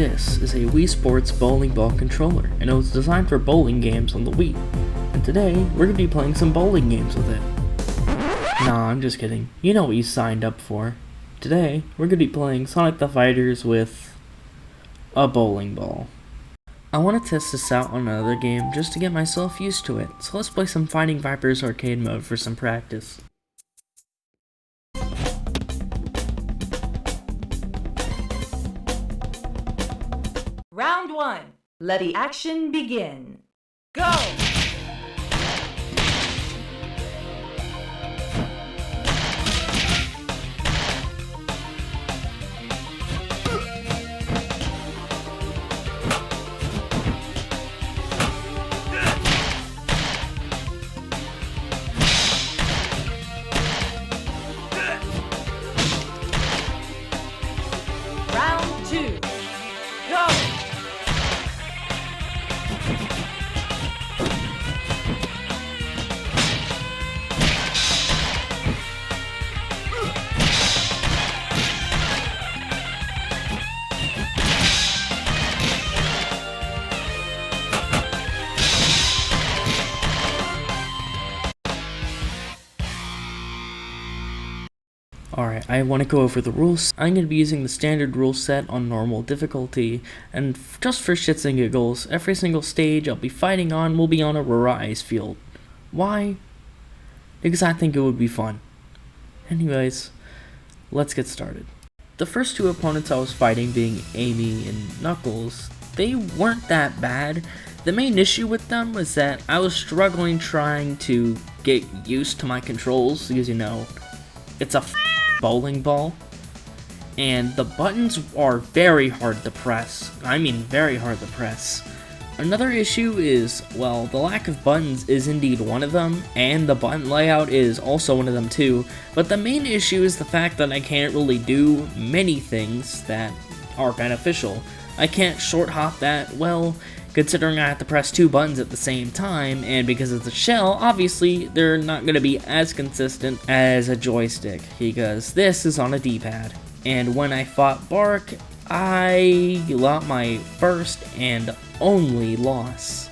This is a Wii Sports bowling ball controller, and it was designed for bowling games on the Wii. And today, we're going to be playing some bowling games with it. Nah, I'm just kidding. You know what you signed up for. Today, we're going to be playing Sonic the Fighters with a bowling ball. I want to test this out on another game just to get myself used to it, so let's play some Fighting Vipers arcade mode for some practice. Round 1. Let the action begin. Go! Round 2. Go! Alright, I want to go over the rules. I'm going to be using the standard rule set on normal difficulty, and just for shits and giggles, every single stage I'll be fighting on will be on a Aurora ice field. Why? Because I think it would be fun. Anyways, let's get started. The first two opponents I was fighting being Amy and Knuckles, they weren't that bad. The main issue with them was that I was struggling trying to get used to my controls, because you know, it's a bowling ball, and the buttons are very hard to press. I mean very hard to press. Another issue is, well, the lack of buttons is indeed one of them, and the button layout is also one of them too, but the main issue is the fact that I can't really do many things that are beneficial. I can't short hop that well, considering I have to press two buttons at the same time, and because it's a shell, obviously they're not going to be as consistent as a joystick, because this is on a D-pad. And when I fought Bark, I got my first and only loss.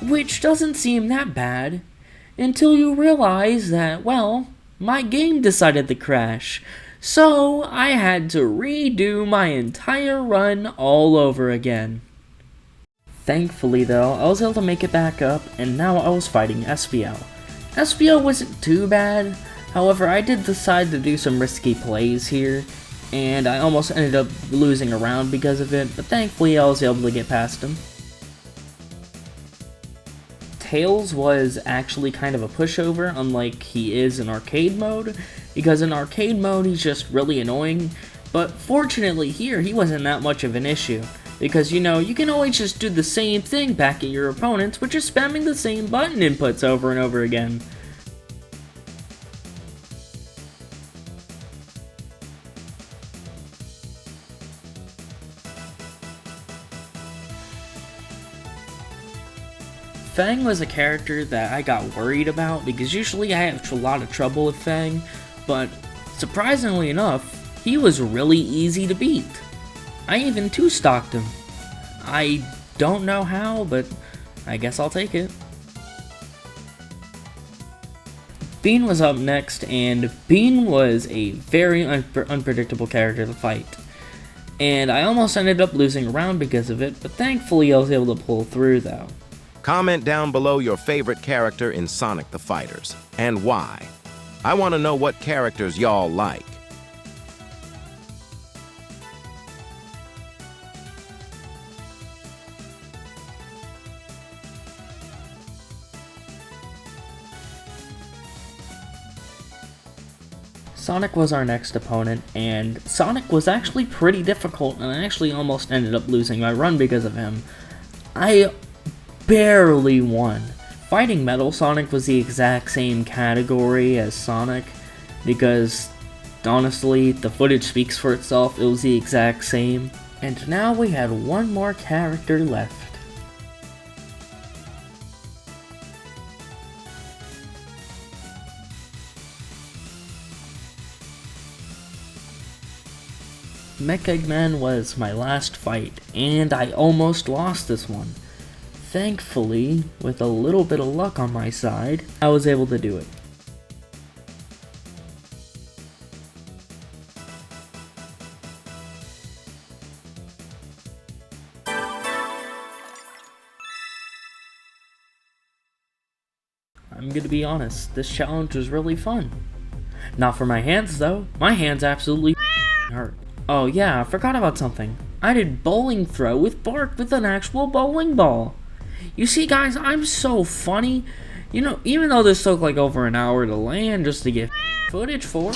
Which doesn't seem that bad, until you realize that, well, my game decided to crash. So I had to redo my entire run all over again. Thankfully though, I was able to make it back up, and now I was fighting Espio. Espio wasn't too bad, however I did decide to do some risky plays here, and I almost ended up losing a round because of it, but thankfully I was able to get past him. Tails was actually kind of a pushover, unlike he is in arcade mode, because in arcade mode he's just really annoying, but fortunately here he wasn't that much of an issue. Because, you know, you can always just do the same thing back at your opponents, which is spamming the same button inputs over and over again. Fang was a character that I got worried about, because usually I have a lot of trouble with Fang, but surprisingly enough, he was really easy to beat. I even two-stocked him. I don't know how, but I guess I'll take it. Bean was up next, and Bean was a very unpredictable character to fight. And I almost ended up losing a round because of it, but thankfully I was able to pull through though. Comment down below your favorite character in Sonic the Fighters, and why. I want to know what characters y'all like. Sonic was our next opponent, and Sonic was actually pretty difficult, and I actually almost ended up losing my run because of him. I barely won. Fighting Metal Sonic was the exact same category as Sonic, because honestly, the footage speaks for itself, it was the exact same. And now we had one more character left. Mech-Eggman was my last fight, and I almost lost this one. Thankfully, with a little bit of luck on my side, I was able to do it. I'm gonna be honest, this challenge was really fun. Not for my hands though, my hands absolutely hurt. Oh yeah, I forgot about something. I did bowling throw with Bart with an actual bowling ball. You see guys, I'm so funny. You know, even though this took like over an hour to land just to get footage for,